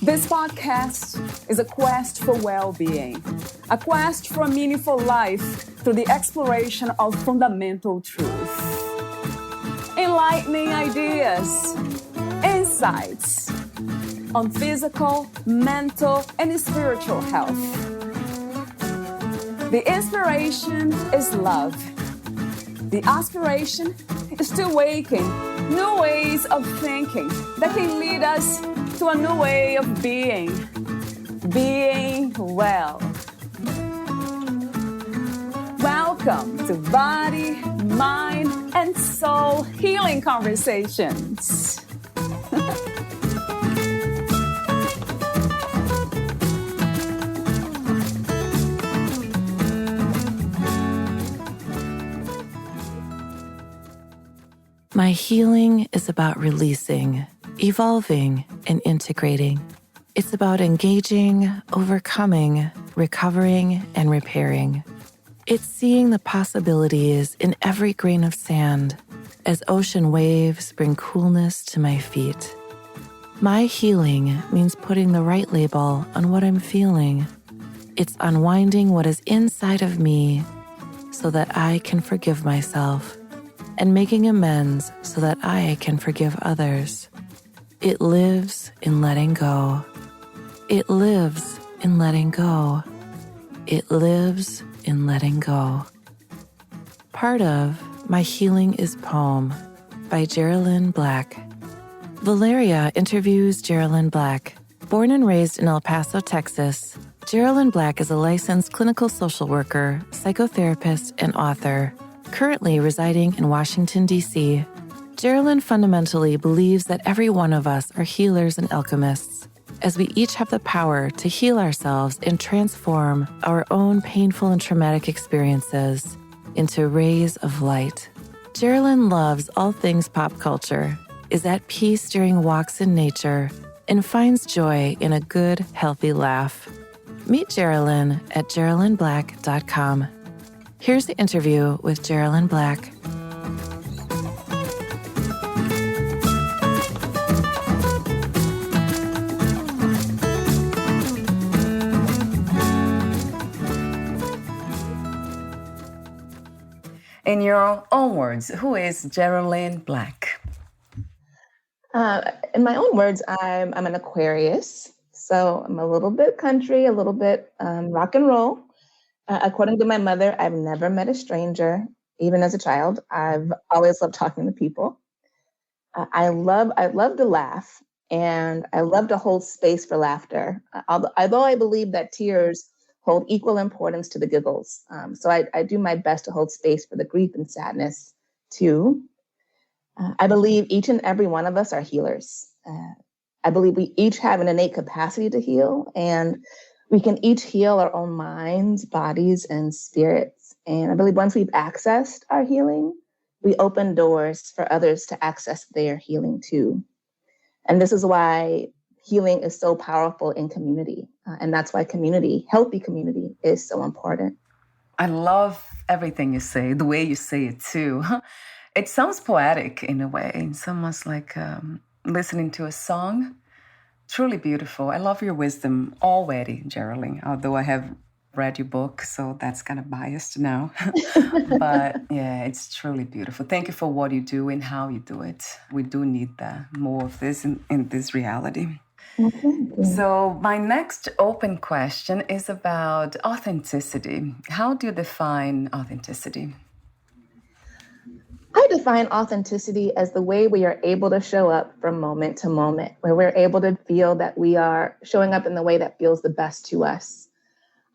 This podcast is a quest for well-being, a quest for a meaningful life through the exploration of fundamental truth. Enlightening ideas, insights on physical, mental, and spiritual health. The inspiration is love. The aspiration is to awaken new ways of thinking that can lead us to a new way of being well. Welcome to Body, Mind, and Soul Healing Conversations. My healing is about releasing, evolving, and integrating. It's about engaging, overcoming, recovering, and repairing. It's seeing the possibilities in every grain of sand as ocean waves bring coolness to my feet. My healing means putting the right label on what I'm feeling. It's unwinding what is inside of me so that I can forgive myself, and making amends so that I can forgive others. It lives in letting go. It lives in letting go. It lives in letting go. Part of My Healing is Poem by Jerrilyn Black. Valeria interviews Jerrilyn Black. Born and raised in El Paso, Texas, Jerrilyn Black is a licensed clinical social worker, psychotherapist, and author, currently residing in Washington, D.C. Jerrilyn fundamentally believes that every one of us are healers and alchemists, as we each have the power to heal ourselves and transform our own painful and traumatic experiences into rays of light. Jerrilyn loves all things pop culture, is at peace during walks in nature, and finds joy in a good, healthy laugh. Meet Jerrilyn at JerrilynBlack.com. Here's the interview with Jerrilyn Black. In your own words, who is Jerrilyn Black? In my own words, I'm an Aquarius. So I'm a little bit country, a little bit rock and roll. According to my mother, I've never met a stranger, even as a child. I've always loved talking to people. I love to laugh, and I love to hold space for laughter. Although I believe that tears hold equal importance to the giggles. So I do my best to hold space for the grief and sadness too. I believe each and every one of us are healers. I believe we each have an innate capacity to heal, and we can each heal our own minds, bodies, and spirits. And I believe once we've accessed our healing, we open doors for others to access their healing too. And this is why healing is so powerful in community. And that's why healthy community is so important. I love everything you say, the way you say it too. It sounds poetic in a way. It's almost like listening to a song. Truly beautiful. I love your wisdom already, Jerrilyn, although I have read your book, so that's kind of biased now. But yeah, it's truly beautiful. Thank you for what you do and how you do it. We do need more of this in this reality. Mm-hmm. So my next open question is about authenticity. How do you define authenticity? I define authenticity as the way we are able to show up from moment to moment, where we're able to feel that we are showing up in the way that feels the best to us.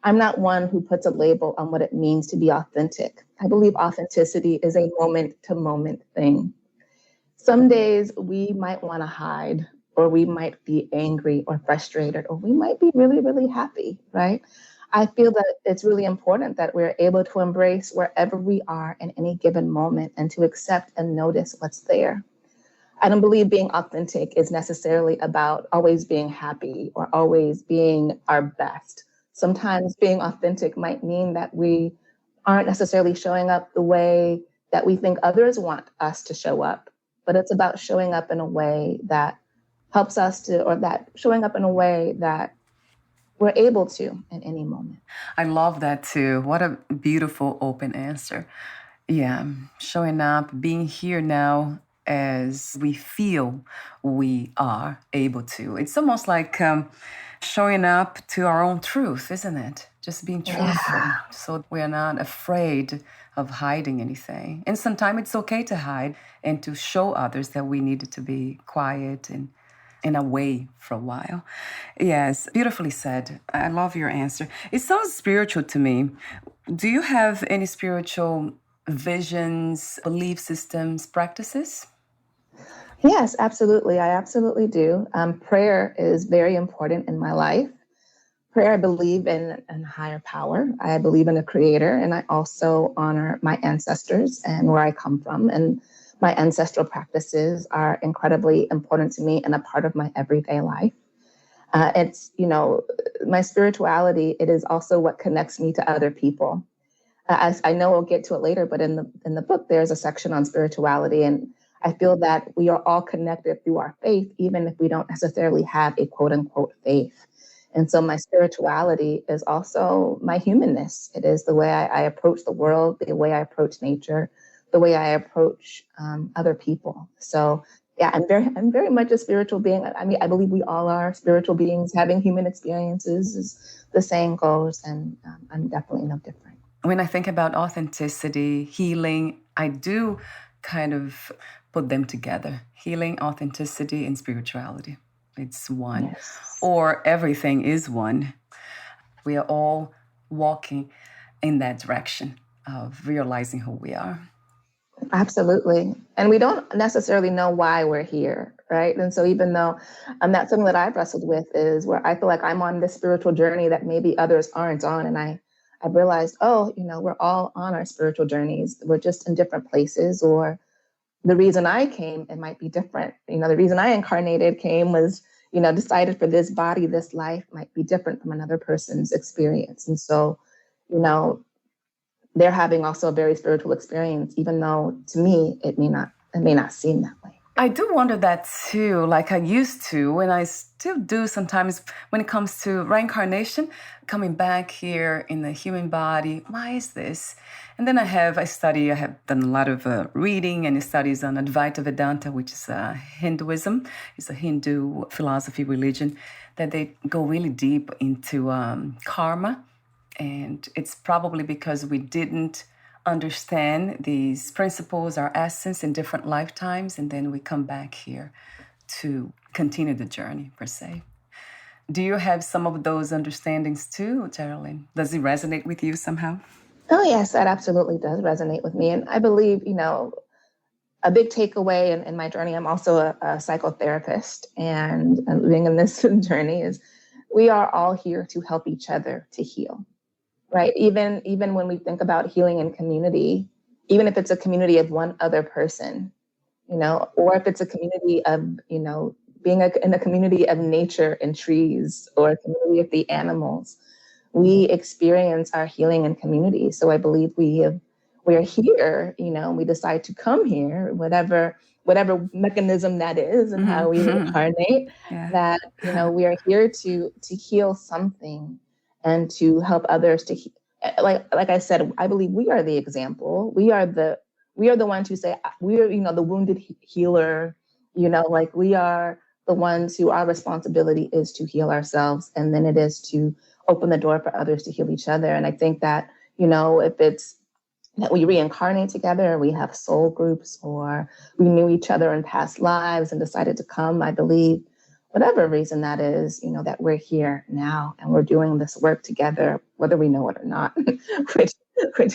I'm not one who puts a label on what it means to be authentic. I believe authenticity is a moment-to-moment thing. Some days we might want to hide, or we might be angry or frustrated, or we might be really, really happy, right? I feel that it's really important that we're able to embrace wherever we are in any given moment and to accept and notice what's there. I don't believe being authentic is necessarily about always being happy or always being our best. Sometimes being authentic might mean that we aren't necessarily showing up the way that we think others want us to show up, but it's about showing up in a way that helps us to, or that showing up in a way that we're able to in any moment. I love that too. What a beautiful open answer. Yeah, showing up, being here now as we feel we are able to. It's almost like showing up to our own truth, isn't it? Just being truthful. Yeah. So we are not afraid of hiding anything. And sometimes it's okay to hide and to show others that we needed to be quiet and away for a while. Yes, beautifully said. I love your answer. It sounds spiritual to me. Do you have any spiritual visions, belief systems, practices? Yes, absolutely. I absolutely do. Prayer is very important in my life. Prayer, I believe in higher power. I believe in a creator, and I also honor my ancestors and where I come from. And my ancestral practices are incredibly important to me and a part of my everyday life. It's, my spirituality, it is also what connects me to other people. As I know we'll get to it later, but in the book, there's a section on spirituality. And I feel that we are all connected through our faith, even if we don't necessarily have a quote unquote faith. And so my spirituality is also my humanness. It is the way I approach the world, the way I approach nature, the way I approach other people. So yeah, I'm very much a spiritual being. I mean, I believe we all are spiritual beings having human experiences, as the saying goes, and I'm definitely no different. When I think about authenticity, healing, I do kind of put them together. Healing, authenticity, and spirituality. It's one. Yes. Or everything is one. We are all walking in that direction of realizing who we are. Absolutely. And we don't necessarily know why we're here, right? And so even though that's something that I've wrestled with, is where I feel like I'm on this spiritual journey that maybe others aren't on. And I realized, we're all on our spiritual journeys. We're just in different places, or the reason I came, it might be different. The reason I incarnated was, decided for this body, this life might be different from another person's experience. And so, they're having also a very spiritual experience, even though to me, it may not seem that way. I do wonder that too, like I used to, and I still do sometimes when it comes to reincarnation, coming back here in the human body. Why is this? And then I have done a lot of reading and studies on Advaita Vedanta, which is Hinduism. It's a Hindu philosophy religion that they go really deep into karma. And it's probably because we didn't understand these principles, our essence in different lifetimes, and then we come back here to continue the journey, per se. Do you have some of those understandings too, Jerrilyn? Does it resonate with you somehow? Oh, yes, that absolutely does resonate with me. And I believe, a big takeaway in my journey, I'm also a psychotherapist, and living in this journey is we are all here to help each other to heal. Right. Even when we think about healing in community, even if it's a community of one other person, or if it's a community of, being in a community of nature and trees, or a community of the animals, we experience our healing in community. So I believe we're here, we decide to come here, whatever mechanism that is, and how we incarnate, that, we are here to heal something and to help others to like I said, I believe we are the example. We are the ones who say we're, the wounded healer, we are the ones who our responsibility is to heal ourselves. And then it is to open the door for others to heal each other. And I think that, if it's that we reincarnate together, we have soul groups, or we knew each other in past lives and decided to come, I believe, whatever reason that is, that we're here now and we're doing this work together, whether we know it or not, which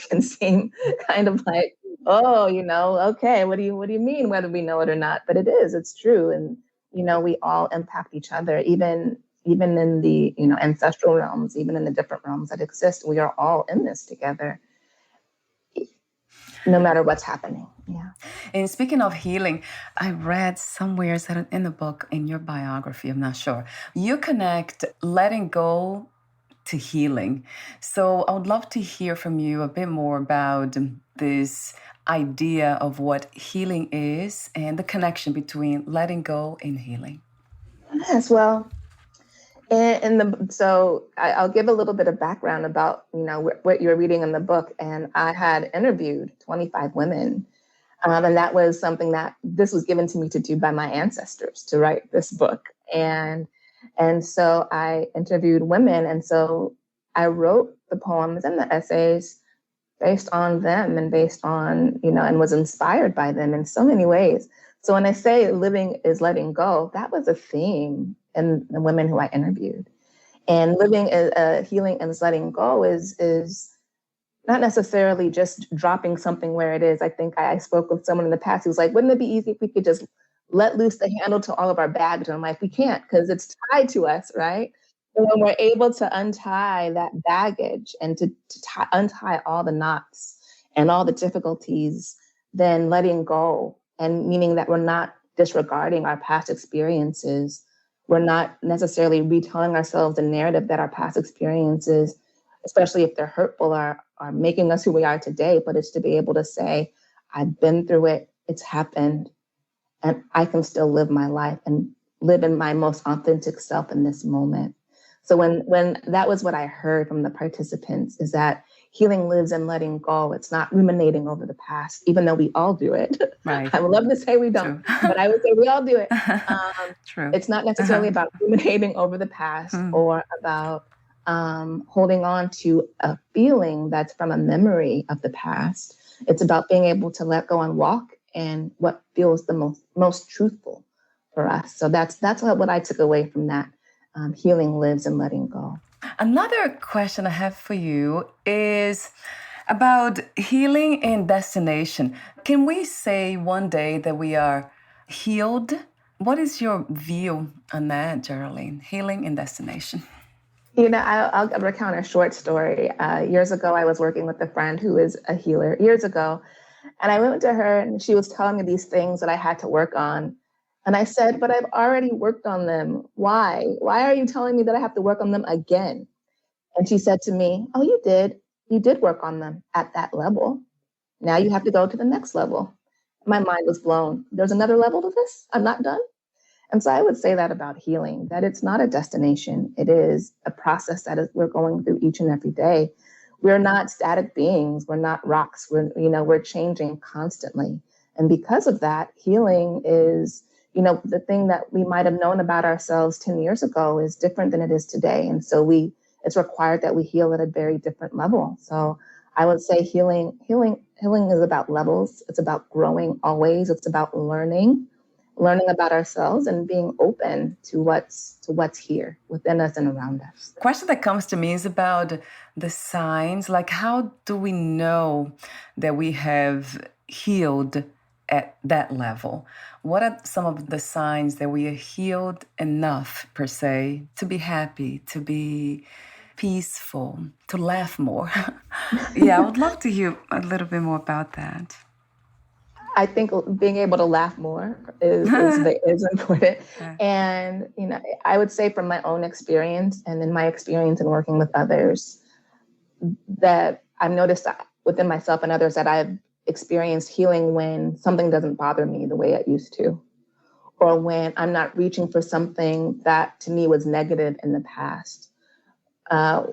can seem kind of like, okay, what do you mean whether we know it or not? But it's true. And, we all impact each other, even in the, ancestral realms, even in the different realms that exist. We are all in this together, no matter what's happening. Yeah. And speaking of healing, I read somewhere in the book, in your biography, I'm not sure, you connect letting go to healing. So I would love to hear from you a bit more about this idea of what healing is and the connection between letting go and healing. Yes, well, I'll give a little bit of background about what you're reading in the book. And I had interviewed 25 women, and that was something that this was given to me to do by my ancestors to write this book. And so I interviewed women, and so I wrote the poems and the essays based on them and based on and was inspired by them in so many ways. So when I say living is letting go, that was a theme in the women who I interviewed. And living healing and letting go is not necessarily just dropping something where it is. I think I spoke with someone in the past who's like, wouldn't it be easy if we could just let loose the handle to all of our baggage? And I'm like, we can't, because it's tied to us, right? And when we're able to untie that baggage and to untie all the knots and all the difficulties, then letting go, and meaning that we're not disregarding our past experiences. We're not necessarily retelling ourselves the narrative that our past experiences, especially if they're hurtful, are making us who we are today. But it's to be able to say, I've been through it, it's happened, and I can still live my life and live in my most authentic self in this moment. So when that was what I heard from the participants, is that healing lives in letting go. It's not ruminating over the past, even though we all do it. Right. I would love to say we don't, but I would say we all do it. True. It's not necessarily about ruminating over the past or about holding on to a feeling that's from a memory of the past. It's about being able to let go and walk in what feels the most truthful for us. So that's what I took away from that. Healing lives in letting go. Another question I have for you is about healing and destination. Can we say one day that we are healed? What is your view on that, Jerrilyn? Healing and destination. I'll recount a short story. Years ago, I was working with a friend who is a healer, years ago. And I went to her and she was telling me these things that I had to work on. And I said, but I've already worked on them. Why? Why are you telling me that I have to work on them again? And she said to me, oh, you did. You did work on them at that level. Now you have to go to the next level. My mind was blown. There's another level to this? I'm not done. And so I would say that about healing, that it's not a destination. It is a process that we're going through each and every day. We're not static beings. We're not rocks. We're changing constantly. And because of that, healing is, the thing that we might have known about ourselves 10 years ago is different than it is today. And so it's required that we heal at a very different level. So I would say healing is about levels. It's about growing always. It's about learning about ourselves and being open to what's here within us and around us. The question that comes to me is about the signs. Like, how do we know that we have healed at that level? What are some of the signs that we are healed enough, per se, to be happy, to be peaceful, to laugh more? Yeah, I would love to hear a little bit more about that. I think being able to laugh more is important. And, I would say from my own experience and in my experience in working with others, that I've noticed that within myself and others that I've experienced healing when something doesn't bother me the way it used to, or when I'm not reaching for something that to me was negative in the past,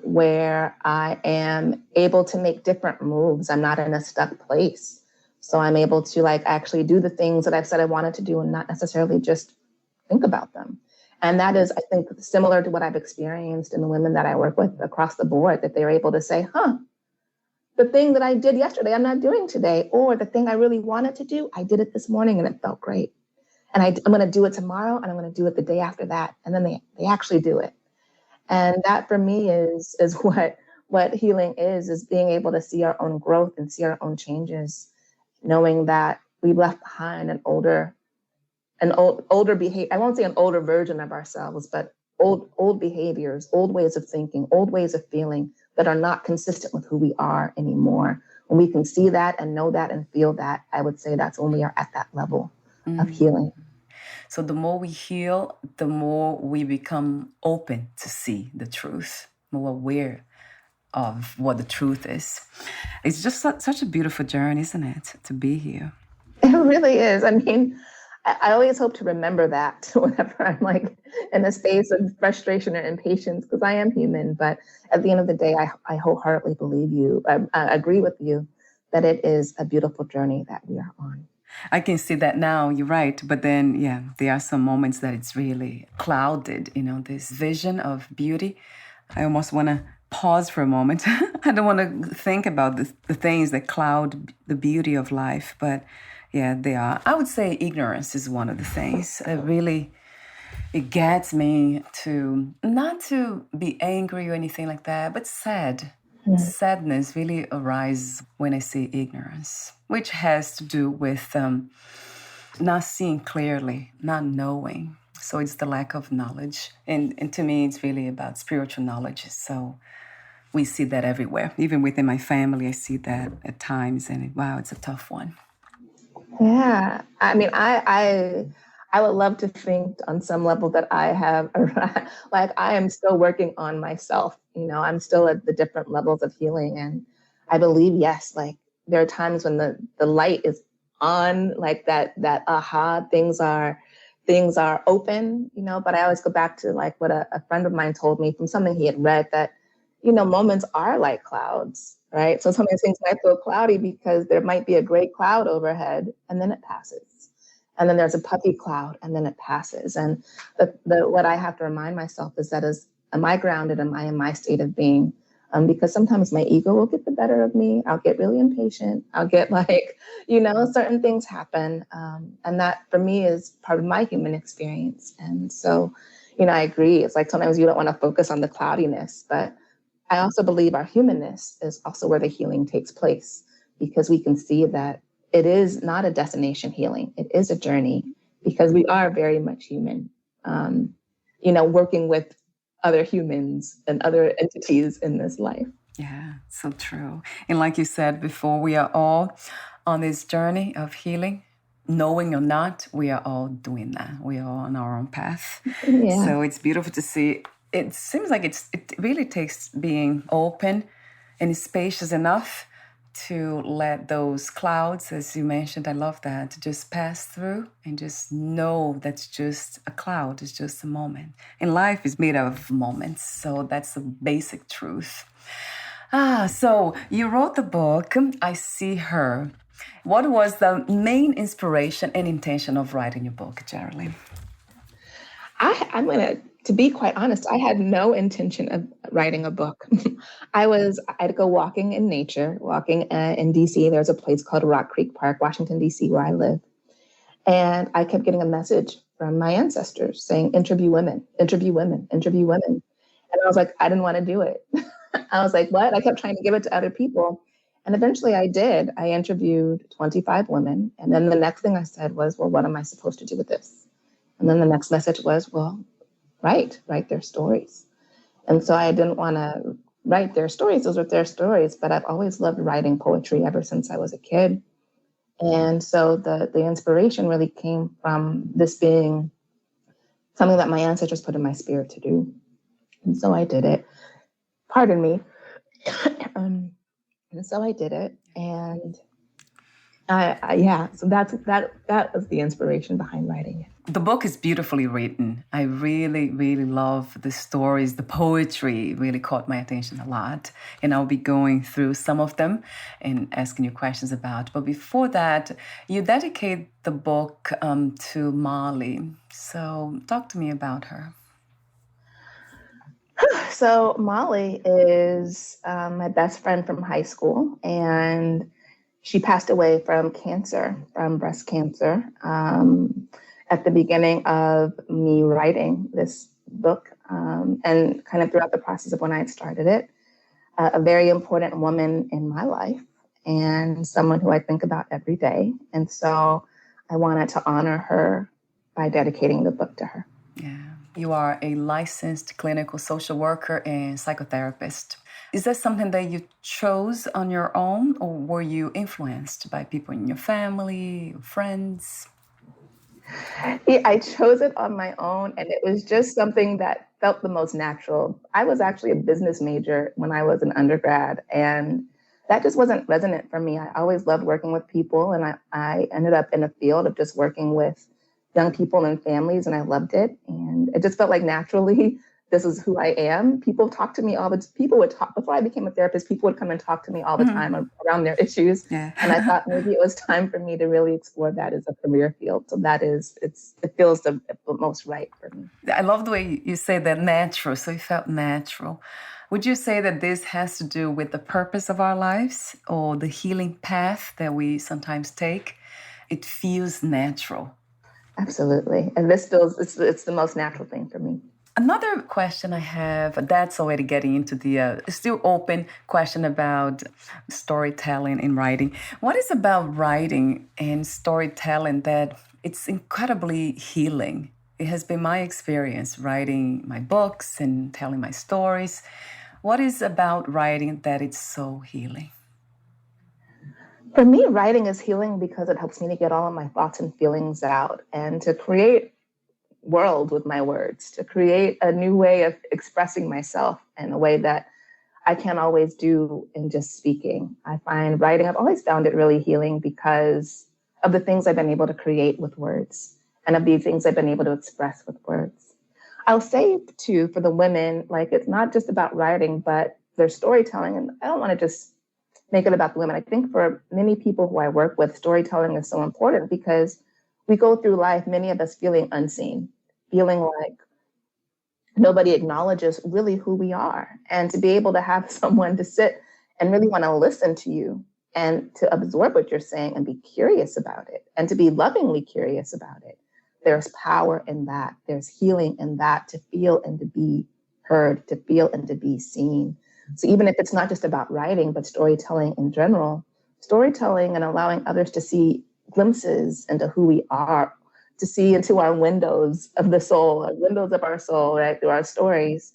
where I am able to make different moves. I'm not in a stuck place. So I'm able to actually do the things that I've said I wanted to do and not necessarily just think about them. And that is, I think, similar to what I've experienced in the women that I work with across the board, that they're able to say, the thing that I did yesterday, I'm not doing today. Or the thing I really wanted to do, I did it this morning and it felt great. And I'm going to do it tomorrow and I'm going to do it the day after that. And then they actually do it. And that for me is what healing is being able to see our own growth and see our own changes, knowing that we left behind an older behavior. I won't say an older version of ourselves, but old behaviors, old ways of thinking, old ways of feeling that are not consistent with who we are anymore. When we can see that and know that and feel that, I would say that's when we are at that level of healing. So the more we heal, the more we become open to see the truth. more aware of what the truth is. It's just such a beautiful journey, isn't it, to be here? It really is. I mean, I always hope to remember that whenever I'm like in a space of frustration or impatience, because I am human. But at the end of the day, I wholeheartedly believe you. I agree with you that it is a beautiful journey that we are on. I can see that now, you're right. But then, yeah, there are some moments that it's really clouded, this vision of beauty. I almost want to pause for a moment. I don't want to think about the things that cloud the beauty of life. But yeah, they are. I would say ignorance is one of the things that really, it gets me to, not to be angry or anything like that, but sad. Sadness really arises when I see ignorance, which has to do with not seeing clearly, not knowing. So it's the lack of knowledge. And to me, it's really about spiritual knowledge. So we see that everywhere. Even within my family, I see that at times. And wow, it's a tough one. Yeah. I mean, I would love to think on some level that I have, like I am still working on myself. I'm still at the different levels of healing. And I believe, yes, like there are times when the light is on, like that aha, things are open, but I always go back to like what a friend of mine told me from something he had read, that, moments are like clouds, right? So sometimes things might feel cloudy because there might be a great cloud overhead and then it passes. And then there's a puffy cloud and then it passes. And what I have to remind myself is that am I grounded? Am I in my state of being? Because sometimes my ego will get the better of me. I'll get really impatient. I'll get like, certain things happen. And that for me is part of my human experience. And so, I agree. It's like sometimes you don't want to focus on the cloudiness, but I also believe our humanness is also where the healing takes place, because we can see that it is not a destination healing. It is a journey, because we are very much human, working with other humans and other entities in this life. Yeah, so true. And like you said before, we are all on this journey of healing. Knowing or not, we are all doing that. We are all on our own path. Yeah. So it's beautiful to see. It seems like it really takes being open and spacious enough to let those clouds, as you mentioned, I love that, to just pass through and just know that's just a cloud, it's just a moment. And life is made of moments, so that's the basic truth. So you wrote the book, I See Her. What was the main inspiration and intention of writing your book, Jerrilyn? I'm going to be quite honest, I had no intention of writing a book. I'd go walking in nature, walking in DC. There's a place called Rock Creek Park, Washington, DC, where I live. And I kept getting a message from my ancestors saying, interview women, interview women, interview women. And I was like, I didn't want to do it. I was like, what? I kept trying to give it to other people. And eventually I did. I interviewed 25 women. And then the next thing I said was, well, what am I supposed to do with this? And then the next message was, well, write their stories. And so I didn't want to write their stories. Those were their stories. But I've always loved writing poetry ever since I was a kid. And so the inspiration really came from this being something that my ancestors put in my spirit to do. And so I did it. Pardon me. And so I did it. And so that was the inspiration behind writing it. The book is beautifully written. I really, really love the stories. The poetry really caught my attention a lot. And I'll be going through some of them and asking you questions about. But before that, you dedicate the book to Molly. So talk to me about her. So Molly is my best friend from high school, and she passed away from cancer, from breast cancer, at the beginning of me writing this book, and kind of throughout the process of when I had started it. A very important woman in my life and someone who I think about every day. And so I wanted to honor her by dedicating the book to her. Yeah. You are a licensed clinical social worker and psychotherapist. Is that something that you chose on your own, or were you influenced by people in your family, friends? Yeah, I chose it on my own, and it was just something that felt the most natural. I was actually a business major when I was an undergrad, and that just wasn't resonant for me. I always loved working with people, and I ended up in a field of just working with young people and families, and I loved it. And it just felt like naturally, this is who I am. People would talk before I became a therapist. People would come and talk to me all the Mhm. time around their issues. Yeah. And I thought maybe it was time for me to really explore that as a career field. So it feels the most right for me. I love the way you say that natural. So it felt natural. Would you say that this has to do with the purpose of our lives or the healing path that we sometimes take? It feels natural. Absolutely. And this feels, it's the most natural thing for me. Another question I have, that's already getting into the still open question about storytelling in writing. What is about writing and storytelling that it's incredibly healing? It has been my experience writing my books and telling my stories. What is about writing that it's so healing? For me, writing is healing because it helps me to get all of my thoughts and feelings out and to create world with my words, to create a new way of expressing myself in a way that I can't always do in just speaking. I find writing, I've always found it really healing because of the things I've been able to create with words and of the things I've been able to express with words. I'll say too, for the women, like it's not just about writing, but their storytelling. And I don't want to just make it about the women. I think for many people who I work with, storytelling is so important because we go through life, many of us feeling unseen, feeling like nobody acknowledges really who we are. And to be able to have someone to sit and really want to listen to you and to absorb what you're saying and be curious about it and to be lovingly curious about it. There's power in that. There's healing in that, to feel and to be heard, to feel and to be seen. So even if it's not just about writing, but storytelling in general, storytelling and allowing others to see glimpses into who we are, to see into our windows of the soul, windows of our soul, right, through our stories,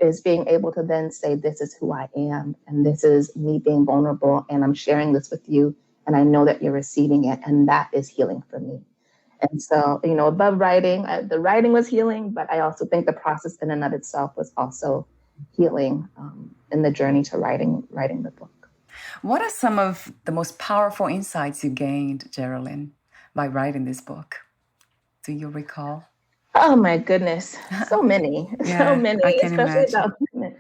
is being able to then say, this is who I am, and this is me being vulnerable, and I'm sharing this with you, and I know that you're receiving it, and that is healing for me. And so, above writing, the writing was healing, but I also think the process in and of itself was also healing in the journey to writing the book. What are some of the most powerful insights you gained, Jerrilyn, by writing this book? Do you recall? Oh my goodness, so many, so Yeah, I many, can especially imagine. about women.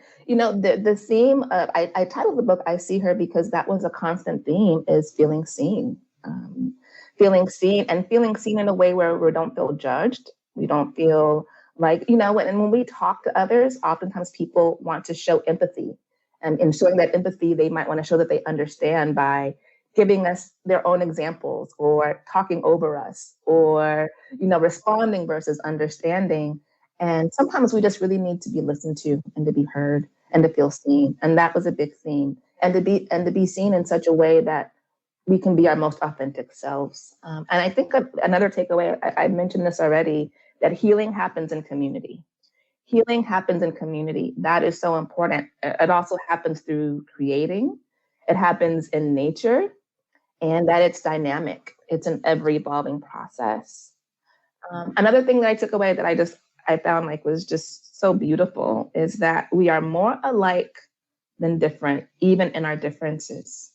The theme of I titled the book "I See Her" because that was a constant theme: is um, feeling seen in a way where we don't feel judged, we don't feel like when we talk to others, oftentimes people want to show empathy, and in showing that empathy, they might want to show that they understand by giving us their own examples or talking over us or responding versus understanding. And sometimes we just really need to be listened to and to be heard and to feel seen. And that was a big theme. And to be seen in such a way that we can be our most authentic selves. And I think another takeaway, I mentioned this already, that healing happens in community. Healing happens in community. That is so important. It also happens through creating. It happens in nature, and that it's dynamic. It's an ever evolving process. Another thing that I took away that I found like was just so beautiful is that we are more alike than different, even in our differences,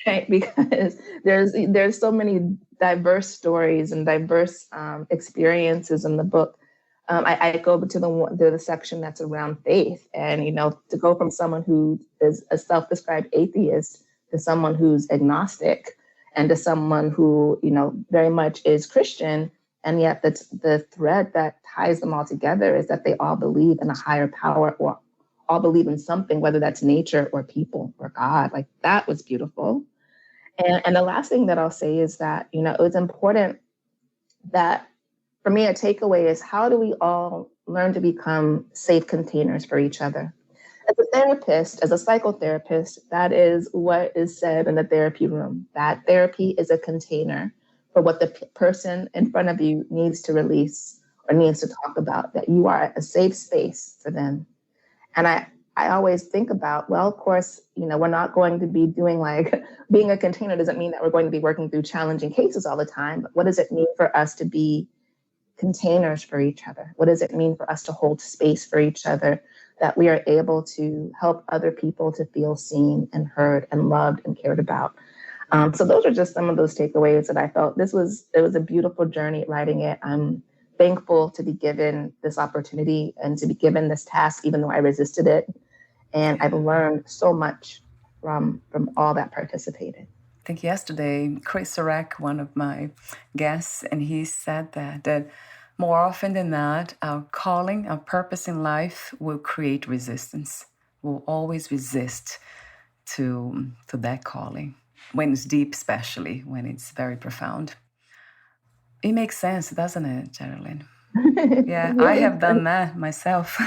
right? Because there's so many diverse stories and diverse experiences in the book. I go to the section that's around faith, and to go from someone who is a self-described atheist to someone who's agnostic, and to someone who very much is Christian, and yet that's the thread that ties them all together is that they all believe in a higher power or all believe in something, whether that's nature or people or God. Like that was beautiful. And the last thing that I'll say is that it was important that for me, a takeaway is how do we all learn to become safe containers for each other? As a therapist, as a psychotherapist, that is what is said in the therapy room. That therapy is a container for what the person in front of you needs to release or needs to talk about, that you are a safe space for them. And I always think about, well, of course, we're not going to be doing like being a container doesn't mean that we're going to be working through challenging cases all the time. But what does it mean for us to be containers for each other? What does it mean for us to hold space for each other, that we are able to help other people to feel seen and heard and loved and cared about? So those are just some of those takeaways that I felt. It was a beautiful journey writing it. I'm thankful to be given this opportunity and to be given this task, even though I resisted it. And I've learned so much from all that participated. I think yesterday, Chris Sarek, one of my guests, and he said that more often than not, our calling, our purpose in life will create resistance. We'll always resist to that calling, when it's deep, especially when it's very profound. It makes sense, doesn't it, Jerrilyn? Yeah, I have done that myself.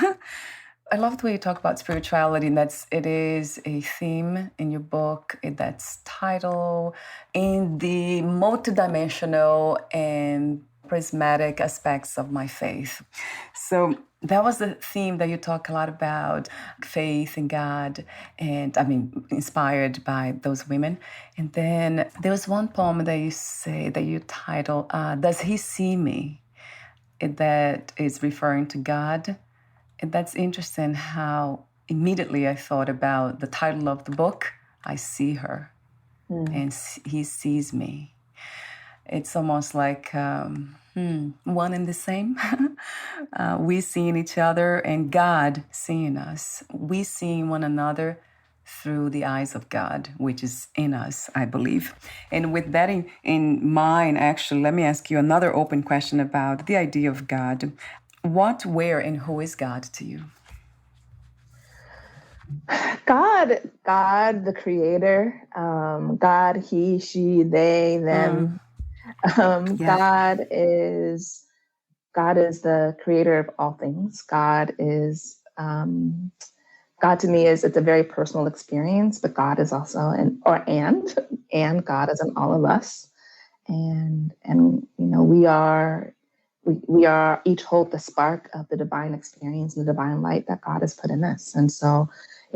I love the way you talk about spirituality, and it is a theme in your book. That's title in the multidimensional and prismatic aspects of my faith. So that was the theme that you talk a lot about, faith in God, and inspired by those women. And then there was one poem that you say that you title, Does He See Me? That is referring to God. And that's interesting how immediately I thought about the title of the book, I See Her, and He sees me. It's almost like one and the same. We seeing each other and God seeing us. We seeing one another through the eyes of God, which is in us, I believe. And with that in mind, actually, let me ask you another open question about the idea of God. What, where, and who is God to you? God, the creator, God, he, she, they, them. Yeah. God is the creator of all things. God to me it's a very personal experience, but God is also and God is in all of us. And we are each hold the spark of the divine experience and the divine light that God has put in us. And so,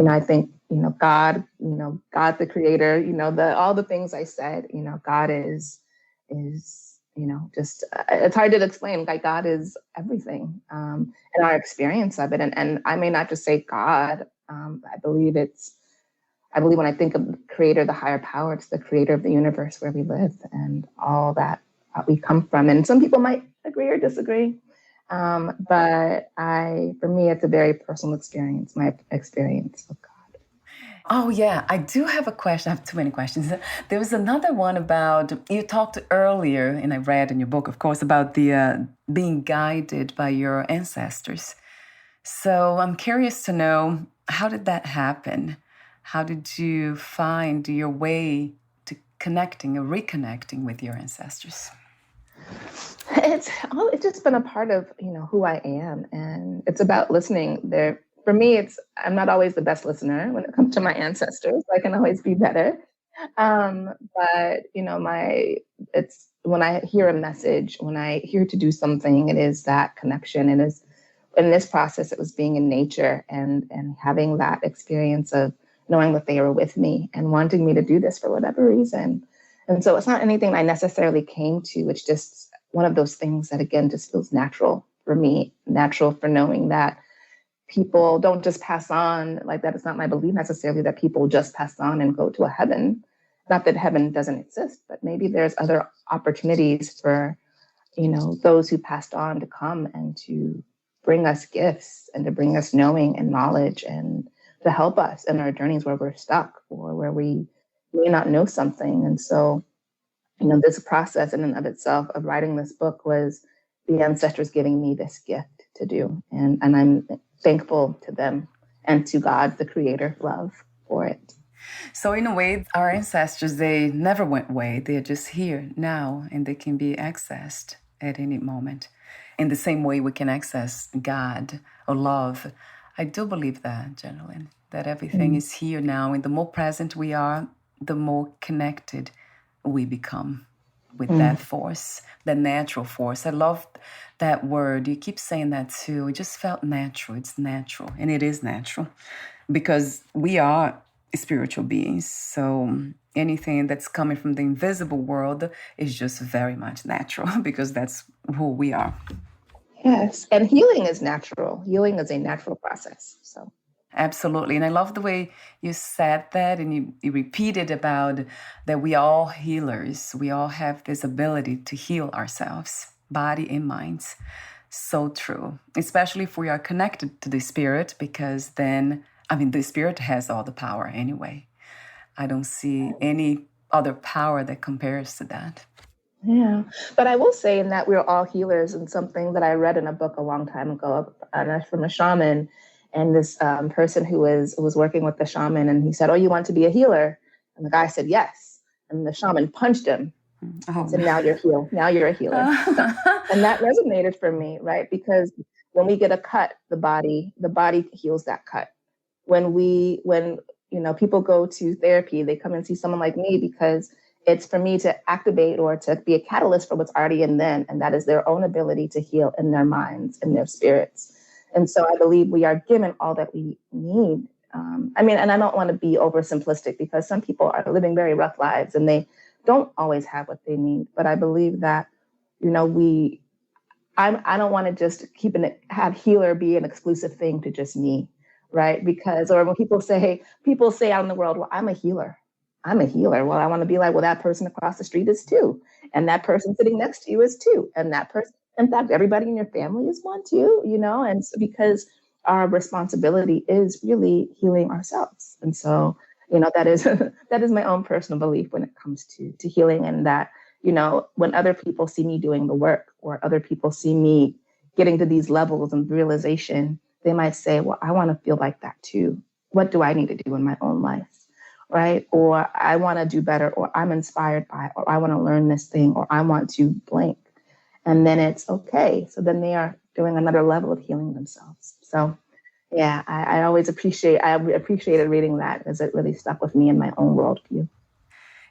I think, God, God, the creator, all the things I said, God is, just, it's hard to explain. Like, God is everything, and our experience of it. And I may not just say God, I believe when I think of the creator, the higher power, it's the creator of the universe where we live and all that we come from. And some people might agree or disagree. But for me, it's a very personal experience, my experience of God. Oh, yeah, I do have a question. I have too many questions. There was another one about, you talked earlier, and I read in your book, of course, about the being guided by your ancestors. So I'm curious to know, how did that happen? How did you find your way to connecting or reconnecting with your ancestors? It's just been a part of, who I am. And it's about listening. For me, I'm not always the best listener when it comes to my ancestors. I can always be better. But, it's when I hear a message, when I hear to do something, it is that connection. It is, in this process, it was being in nature and having that experience of knowing that they were with me and wanting me to do this for whatever reason. And so it's not anything I necessarily came to. It's just one of those things that, again, just feels natural for me, natural for knowing that people don't just pass on, like that. It's not my belief necessarily that people just pass on and go to a heaven. Not that heaven doesn't exist, but maybe there's other opportunities for, those who passed on to come and to bring us gifts and to bring us knowing and knowledge and to help us in our journeys where we're stuck or where we may not know something. And so, this process in and of itself of writing this book was the ancestors giving me this gift to do. And I'm thankful to them and to God, the creator, love for it. So in a way, our ancestors, they never went away. They're just here now, and they can be accessed at any moment. In the same way we can access God or love. I do believe that, Jerrilyn, that everything is here now. And the more present we are, the more connected we become with that force, the natural force. I love that word. You keep saying that too. It just felt natural. It's natural. And it is natural because we are spiritual beings. So anything that's coming from the invisible world is just very much natural because that's who we are. Yes. And healing is natural. Healing is a natural process. So Absolutely. And I love the way you said that and you repeated about that we are all healers. We all have this ability to heal ourselves, body and minds. So true, especially if we are connected to the spirit, because then, I mean, the spirit has all the power anyway. I don't see any other power that compares to that. yeah. But I will say in that we're all healers, and something that I read in a book a long time ago from a shaman, and this person who was working with the shaman, and he said, "Oh, you want to be a healer?" And the guy said, "Yes." And the shaman punched him and said, "Now you're healed. Now you're a healer." And that resonated for me, right? Because when we get a cut, the body heals that cut. When people go to therapy, they come and see someone like me because it's for me to activate or to be a catalyst for what's already in them, and that is their own ability to heal in their minds and their spirits. And so I believe we are given all that we need. And I don't want to be oversimplistic, because some people are living very rough lives and they don't always have what they need. But I believe that, I don't want to just have healer be an exclusive thing to just me, right? Because, or when people say out in the world, well, I'm a healer. I'm a healer. Well, I want to be like, well, that person across the street is too. And that person sitting next to you is too. And that person, in fact, everybody in your family is one too, and so, because our responsibility is really healing ourselves. And so, that is, that is my own personal belief when it comes to healing, and that, when other people see me doing the work, or other people see me getting to these levels of realization, they might say, well, I want to feel like that too. What do I need to do in my own life? Right? Or I want to do better, or I'm inspired by, or I want to learn this thing, or I want to blank. And then it's okay. So then they are doing another level of healing themselves. So yeah, I appreciated reading that, because it really stuck with me in my own worldview.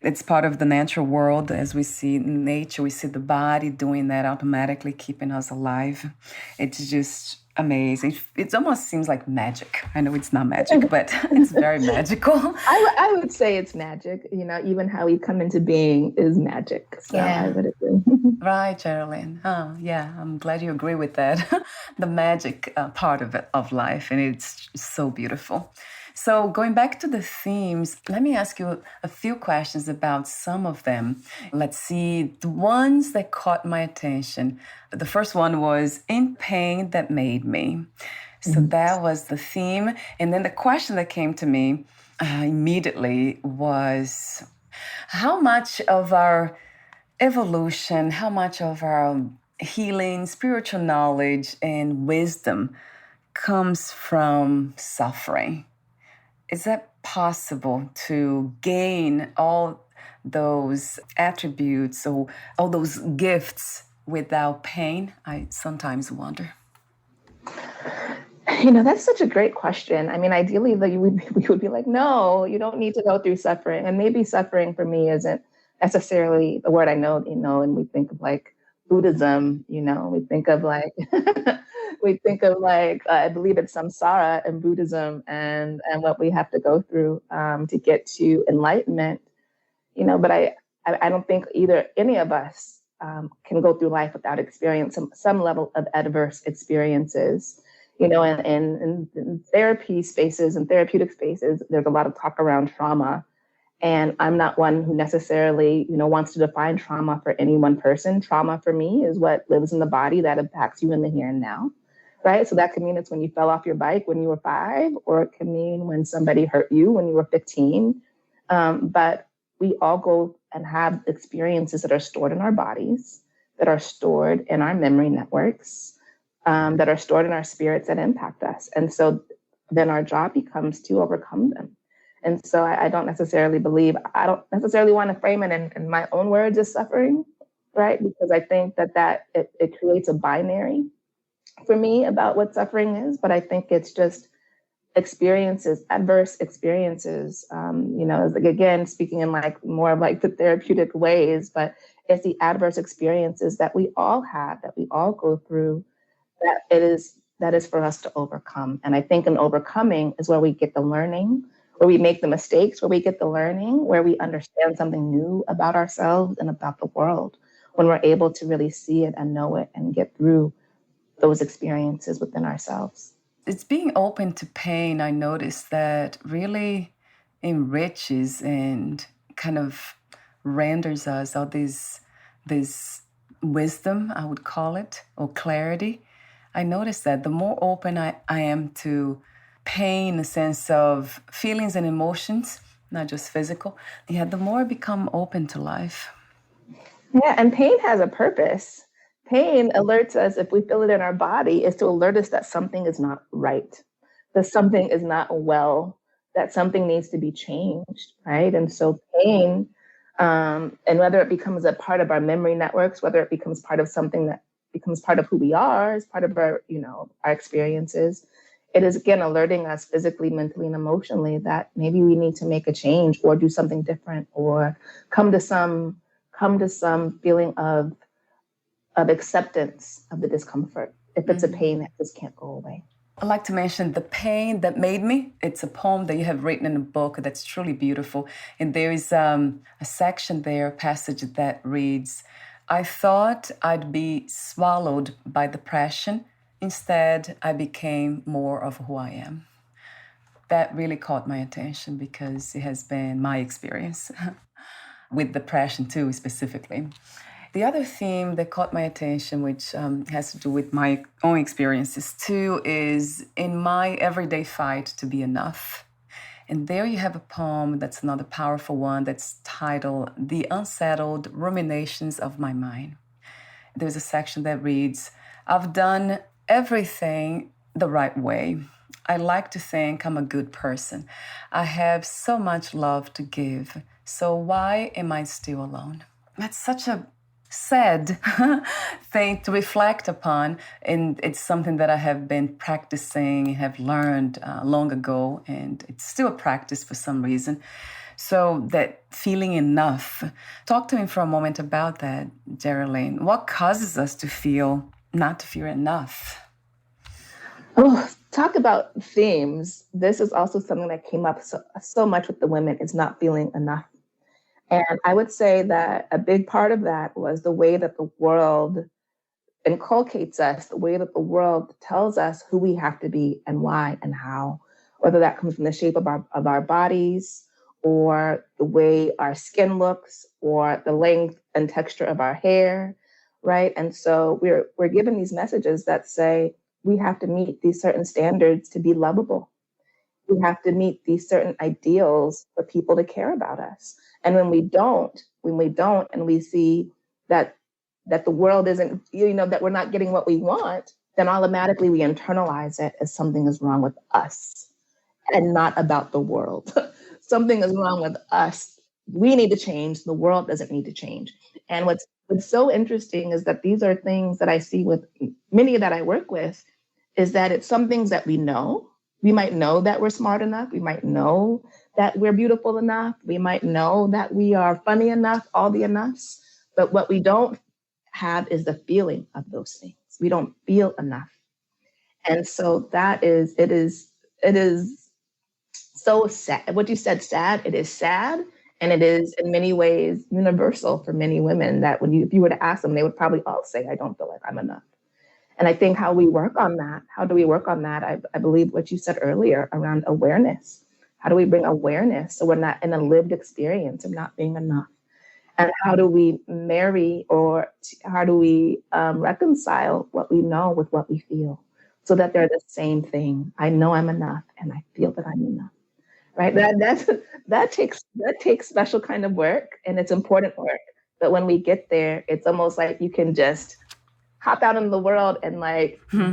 It's part of the natural world. As we see in nature, we see the body doing that automatically, keeping us alive. It's just amazing. It almost seems like magic. I know it's not magic, but it's very magical. I would say it's magic. Even how we come into being is magic. So yeah. I would agree. Right, Jerrilyn. Oh, yeah, I'm glad you agree with that. The magic part of life, and it's so beautiful. So going back to the themes, let me ask you a few questions about some of them. Let's see, the ones that caught my attention. The first one was "In Pain That Made Me." So that was the theme. And then the question that came to me immediately was, how much of our evolution, how much of our healing, spiritual knowledge, and wisdom comes from suffering? Is that possible to gain all those attributes or all those gifts without pain? I sometimes wonder. That's such a great question. I mean, ideally, we would be like, no, you don't need to go through suffering. And maybe suffering for me isn't necessarily the word I know, and we think of like Buddhism, we think of like, I believe it's samsara in Buddhism, and what we have to go through to get to enlightenment, but I don't think either any of us can go through life without experiencing some level of adverse experiences. In therapy spaces and therapeutic spaces, there's a lot of talk around trauma. And I'm not one who necessarily, wants to define trauma for any one person. Trauma for me is what lives in the body that impacts you in the here and now, right? So that can mean it's when you fell off your bike when you were 5, or it can mean when somebody hurt you when you were 15. But we all go and have experiences that are stored in our bodies, that are stored in our memory networks, that are stored in our spirits that impact us. And so then our job becomes to overcome them. And so I don't necessarily want to frame it in my own words as suffering, right? Because I think that it creates a binary for me about what suffering is. But I think it's just experiences, adverse experiences, again, speaking in like more of like the therapeutic ways, but it's the adverse experiences that we all have, that we all go through, that is for us to overcome. And I think in overcoming is where we get the learning, where we make the mistakes, where we get the learning, where we understand something new about ourselves and about the world, when we're able to really see it and know it and get through those experiences within ourselves. It's being open to pain, I noticed, that really enriches and kind of renders us all this wisdom, I would call it, or clarity. I noticed that the more open I am to pain, a sense of feelings and emotions, not just physical, yeah, the more I become open to life. Yeah, and pain has a purpose. Pain alerts us, if we feel it in our body, is to alert us that something is not right, that something is not well, that something needs to be changed, right? And so pain, and whether it becomes a part of our memory networks, whether it becomes part of something that becomes part of who we are, as part of our, our experiences, it is again alerting us physically, mentally, and emotionally that maybe we need to make a change or do something different or come to some feeling of acceptance of the discomfort if it's a pain that just can't go away. I'd like to mention The Pain That Made Me. It's a poem that you have written in a book that's truly beautiful. And there is a section there, a passage that reads, "I thought I'd be swallowed by depression. Instead, I became more of who I am." That really caught my attention because it has been my experience with depression too, specifically. The other theme that caught my attention, which has to do with my own experiences too, is in my everyday fight to be enough. And there you have a poem that's another powerful one that's titled "The Unsettled Ruminations of My Mind." There's a section that reads, "I've done everything the right way. I like to think I'm a good person. I have so much love to give. So why am I still alone?" That's such a sad thing to reflect upon. And it's something that I have been practicing, have learned long ago, and it's still a practice for some reason. So that feeling enough. Talk to me for a moment about that, Jerrilyn. What causes us to feel not to feel enough? Oh, talk about themes. This is also something that came up so much with the women, is not feeling enough. And I would say that a big part of that was the way that the world inculcates us, the way that the world tells us who we have to be and why and how, whether that comes from the shape of our bodies or the way our skin looks or the length and texture of our hair, right? And so we're given these messages that say we have to meet these certain standards to be lovable. We have to meet these certain ideals for people to care about us. And when we don't, and we see that the world isn't, that we're not getting what we want, then automatically we internalize it as something is wrong with us and not about the world. Something is wrong with us. We need to change. The world doesn't need to change. And what's so interesting is that these are things that I see with many that I work with, is that it's some things that we know. We might know that we're smart enough. We might know that we're beautiful enough. We might know that we are funny enough, all the enoughs. But what we don't have is the feeling of those things. We don't feel enough. And so it is so sad. What you said, sad, it is sad. And it is in many ways universal for many women that if you were to ask them, they would probably all say, I don't feel like I'm enough. And I think how do we work on that? I believe what you said earlier around awareness. How do we bring awareness so we're not in a lived experience of not being enough? And how do we marry, or how do we reconcile what we know with what we feel so that they're the same thing? I know I'm enough and I feel that I'm enough, right? That takes special kind of work, and it's important work. But when we get there, it's almost like you can just hop out into the world and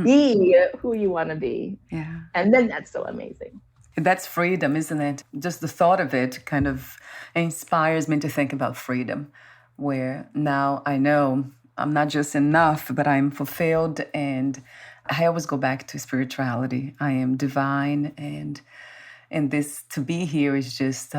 be who you want to be. Yeah. And then that's so amazing. That's freedom, isn't it? Just the thought of it kind of inspires me to think about freedom, where now I know I'm not just enough, but I'm fulfilled. And I always go back to spirituality. I am divine, and this to be here is just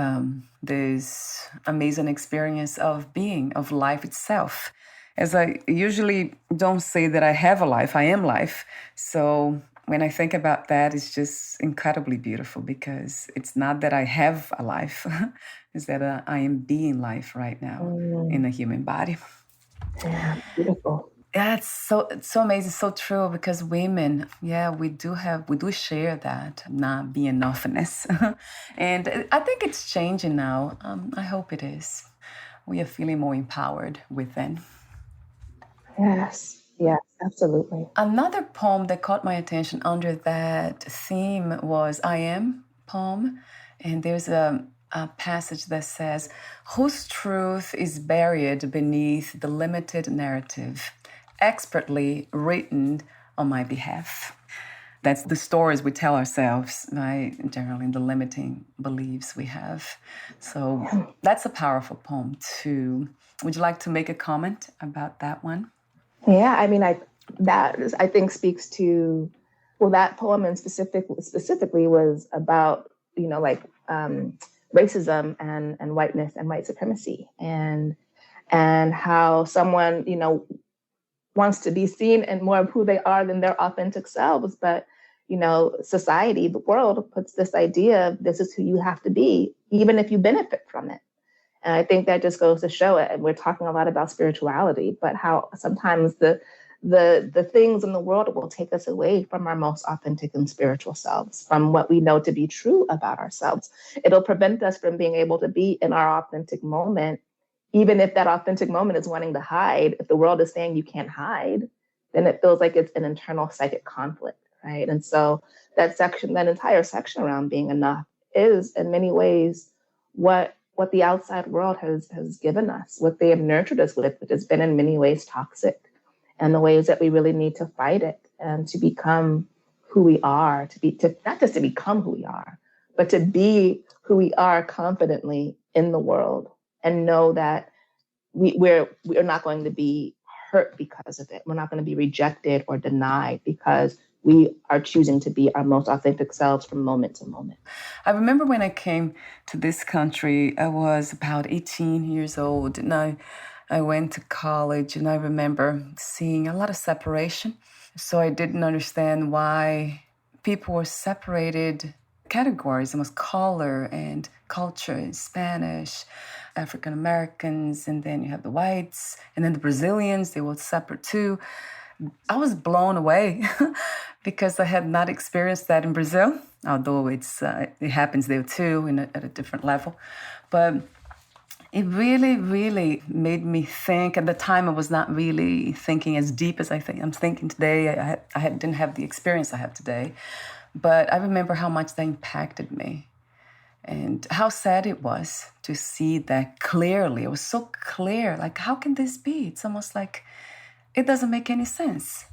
this amazing experience of being, of life itself. As I usually don't say that I have a life, I am life. So when I think about that, it's just incredibly beautiful, because it's not that I have a life, it's that I am being life right now in a human body. Yeah, beautiful. Yeah, it's so amazing, so true. Because women, yeah, we do share that not being enoughness, and I think it's changing now. I hope it is. We are feeling more empowered within. Yes, yes, absolutely. Another poem that caught my attention under that theme was "I Am" poem, and there's a passage that says, "Whose truth is buried beneath the limited narrative, expertly written on my behalf." That's the stories we tell ourselves, right? Generally, the limiting beliefs we have. So that's a powerful poem too. Would you like to make a comment about that one? Yeah, I mean, I think speaks to, well, that poem in specifically was about, like racism and whiteness and white supremacy, and how someone, wants to be seen and more of who they are than their authentic selves, but society, the world puts this idea of this is who you have to be, even if you benefit from it. And I think that just goes to show it. And we're talking a lot about spirituality, but how sometimes the things in the world will take us away from our most authentic and spiritual selves, from what we know to be true about ourselves. It'll prevent us from being able to be in our authentic moment, even if that authentic moment is wanting to hide. If the world is saying you can't hide, then it feels like it's an internal psychic conflict, right? And so that entire section around being enough is in many ways what the outside world has given us, what they have nurtured us with, which has been in many ways toxic, and the ways that we really need to fight it and to become who we are, to not just to become who we are, but to be who we are confidently in the world, and know that we're not going to be hurt because of it. We're not going to be rejected or denied because we are choosing to be our most authentic selves from moment to moment. I remember when I came to this country, I was about 18 years old, and I went to college, and I remember seeing a lot of separation. So I didn't understand why people were separated categories. It was color and culture, Spanish, African Americans, and then you have the whites, and then the Brazilians, they were separate too. I was blown away because I had not experienced that in Brazil, although it happens there too at a different level. But it really, really made me think. At the time, I was not really thinking as deep as I'm thinking today. Didn't have the experience I have today. But I remember how much that impacted me and how sad it was to see that clearly. It was so clear. Like, how can this be? It's almost like it doesn't make any sense.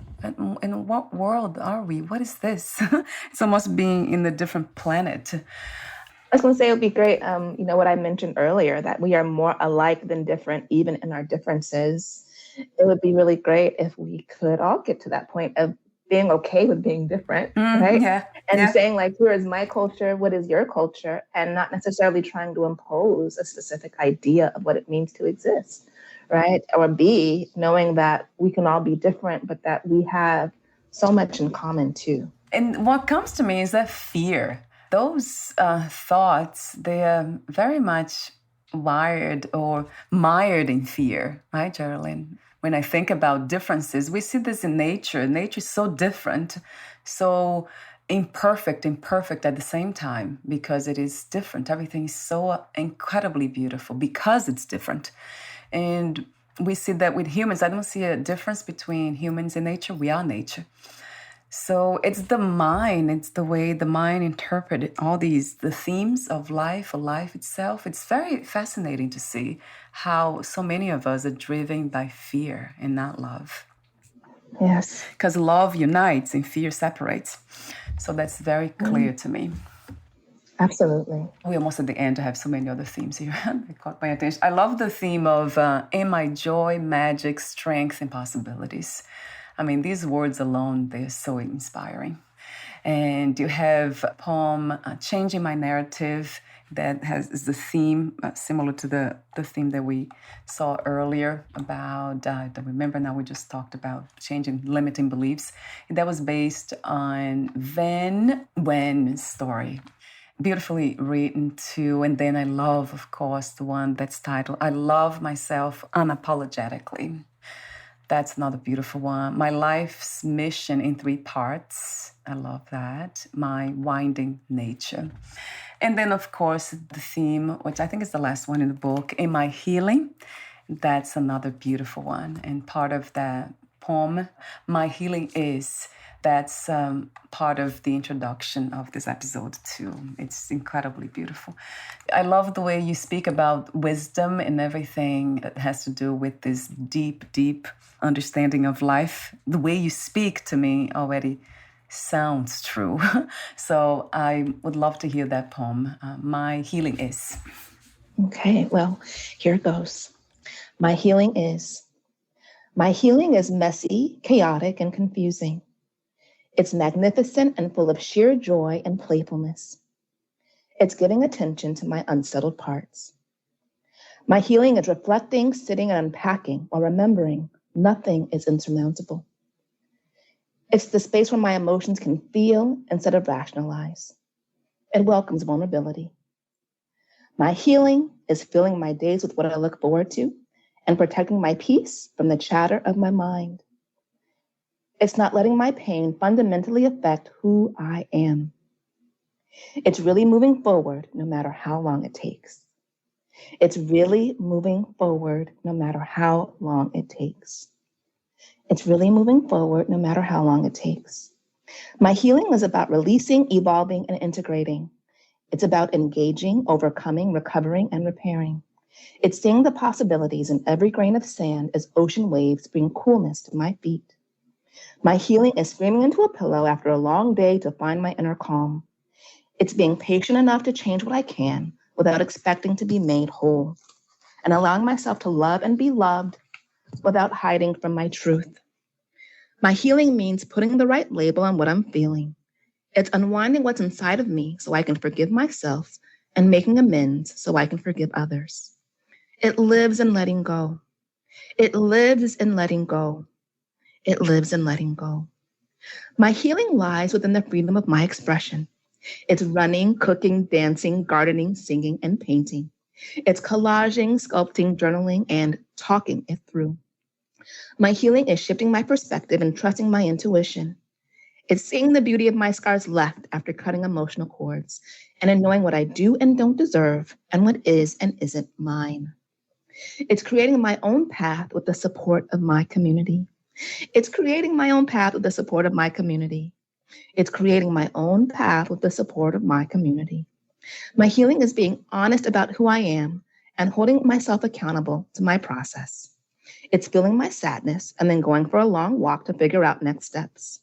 In what world are we? What is this? It's almost being in a different planet. I was going to say it would be great, what I mentioned earlier, that we are more alike than different, even in our differences. It would be really great if we could all get to that point of being okay with being different, right? Yeah, And yeah. saying, like, here is my culture, what is your culture? And not necessarily trying to impose a specific idea of what it means to exist, right? Or B, knowing that we can all be different, but that we have so much in common too. And what comes to me is that fear. Those thoughts, they are very much wired or mired in fear, right, Jerrilyn? When I think about differences, we see this in nature. Nature is so different, so imperfect at the same time because it is different. Everything is so incredibly beautiful because it's different. And we see that with humans. I don't see a difference between humans and nature. We are nature. So it's the mind, it's the way the mind interprets the themes of life, or life itself. It's very fascinating to see how so many of us are driven by fear and not love. Yes. Because love unites and fear separates. So that's very clear to me. Absolutely. We're almost at the end. I have so many other themes here that caught my attention. I love the theme of in my joy, magic, strength, and possibilities. I mean, these words alone, they're so inspiring. And you have a poem, Changing My Narrative, that is the theme, similar to the theme that we saw earlier about, I don't remember now, we just talked about changing limiting beliefs. That was based on Van Wen's story. Beautifully written too. And then I love, of course, the one that's titled, I Love Myself Unapologetically. That's another beautiful one. My life's mission in 3 parts. I love that. My winding nature. And then, of course, the theme, which I think is the last one in the book, in my healing. That's another beautiful one. And part of that poem, My Healing Is, that's part of the introduction of this episode too. It's incredibly beautiful. I love the way you speak about wisdom and everything that has to do with this deep, deep understanding of life. The way you speak to me already sounds true. So I would love to hear that poem, My Healing Is. Okay, well, here it goes. My healing is. My healing is messy, chaotic, and confusing. It's magnificent and full of sheer joy and playfulness. It's giving attention to my unsettled parts. My healing is reflecting, sitting, and unpacking while remembering nothing is insurmountable. It's the space where my emotions can feel instead of rationalize. It welcomes vulnerability. My healing is filling my days with what I look forward to and protecting my peace from the chatter of my mind. It's not letting my pain fundamentally affect who I am. It's really moving forward no matter how long it takes. It's really moving forward no matter how long it takes. It's really moving forward no matter how long it takes. My healing is about releasing, evolving, and integrating. It's about engaging, overcoming, recovering, and repairing. It's seeing the possibilities in every grain of sand as ocean waves bring coolness to my feet. My healing is screaming into a pillow after a long day to find my inner calm. It's being patient enough to change what I can without expecting to be made whole, and allowing myself to love and be loved without hiding from my truth. My healing means putting the right label on what I'm feeling. It's unwinding what's inside of me so I can forgive myself and making amends so I can forgive others. It lives in letting go. It lives in letting go. It lives in letting go. My healing lies within the freedom of my expression. It's running, cooking, dancing, gardening, singing, and painting. It's collaging, sculpting, journaling, and talking it through. My healing is shifting my perspective and trusting my intuition. It's seeing the beauty of my scars left after cutting emotional cords and in knowing what I do and don't deserve and what is and isn't mine. It's creating my own path with the support of my community. It's creating my own path with the support of my community. It's creating my own path with the support of my community. My healing is being honest about who I am and holding myself accountable to my process. It's feeling my sadness and then going for a long walk to figure out next steps.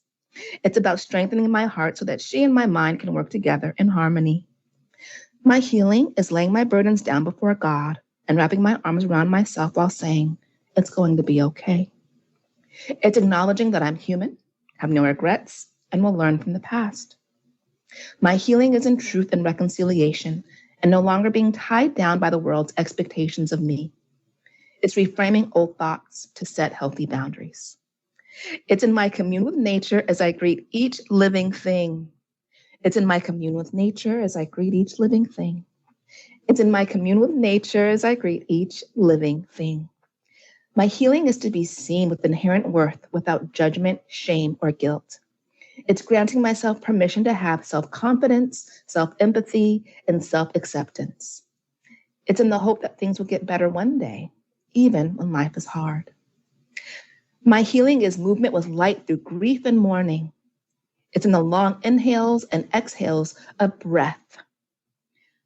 It's about strengthening my heart so that she and my mind can work together in harmony. My healing is laying my burdens down before God and wrapping my arms around myself while saying, it's going to be okay. It's acknowledging that I'm human, have no regrets, and will learn from the past. My healing is in truth and reconciliation and no longer being tied down by the world's expectations of me. It's reframing old thoughts to set healthy boundaries. It's in my commune with nature as I greet each living thing. It's in my commune with nature as I greet each living thing. It's in my commune with nature as I greet each living thing. My healing is to be seen with inherent worth without judgment, shame, or guilt. It's granting myself permission to have self-confidence, self-empathy, and self-acceptance. It's in the hope that things will get better one day, even when life is hard. My healing is movement with light through grief and mourning. It's in the long inhales and exhales of breath.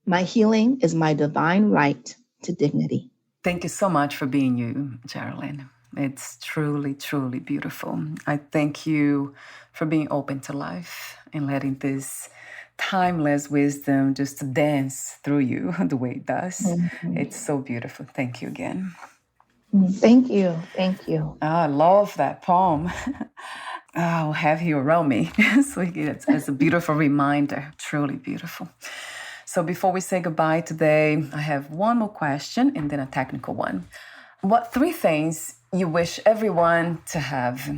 My healing is my divine right to dignity. Thank you so much for being you, Jerrilyn. It's truly, truly beautiful. I thank you for being open to life and letting this timeless wisdom just dance through you the way it does. Mm-hmm. It's so beautiful. Thank you again. Thank you. Thank you. I love that poem. I'll have you around me. So it's a beautiful reminder, truly beautiful. So before we say goodbye today, I have one more question and then a technical one. What 3 things you wish everyone to have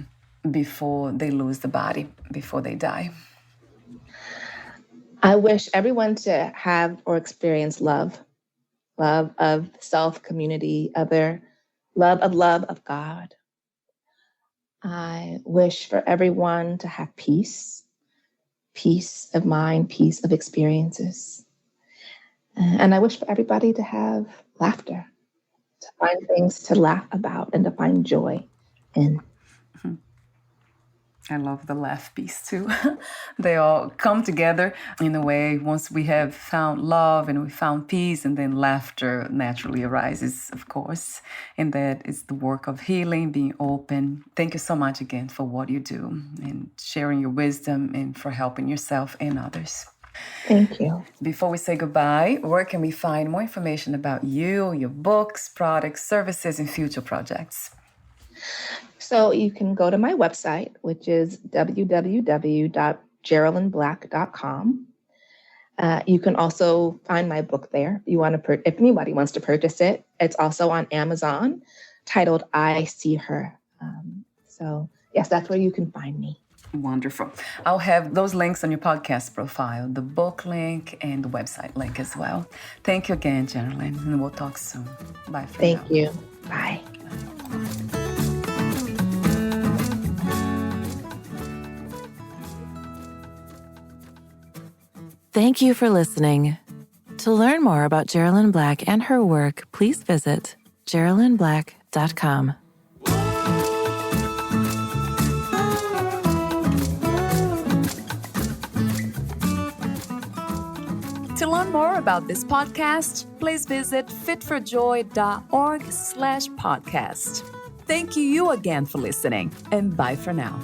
before they lose the body, before they die? I wish everyone to have or experience love of self, community, other, love of God. I wish for everyone to have peace, peace of mind, peace of experiences. And I wish for everybody to have laughter, to find things to laugh about and to find joy in. I love the laugh piece too. They all come together in a way once we have found love and we found peace, and then laughter naturally arises, of course. And that is the work of healing, being open. Thank you so much again for what you do and sharing your wisdom and for helping yourself and others. Thank you. Before we say goodbye, where can we find more information about you, your books, products, services, and future projects? So you can go to my website, which is www.jerrilynblack.com. You can also find my book there. If anybody wants to purchase it, it's also on Amazon, titled "I See Her." So yes, that's where you can find me. Wonderful. I'll have those links on your podcast profile, the book link and the website link as well. Thank you again, Jerrilyn, and we'll talk soon. Bye for now. Thank you. Bye. Thank you for listening. To learn more about Jerrilyn Black and her work, please visit JerrilynBlack.com. To learn more about this podcast, please visit fitforjoy.org/podcast. Thank you again for listening, and bye for now.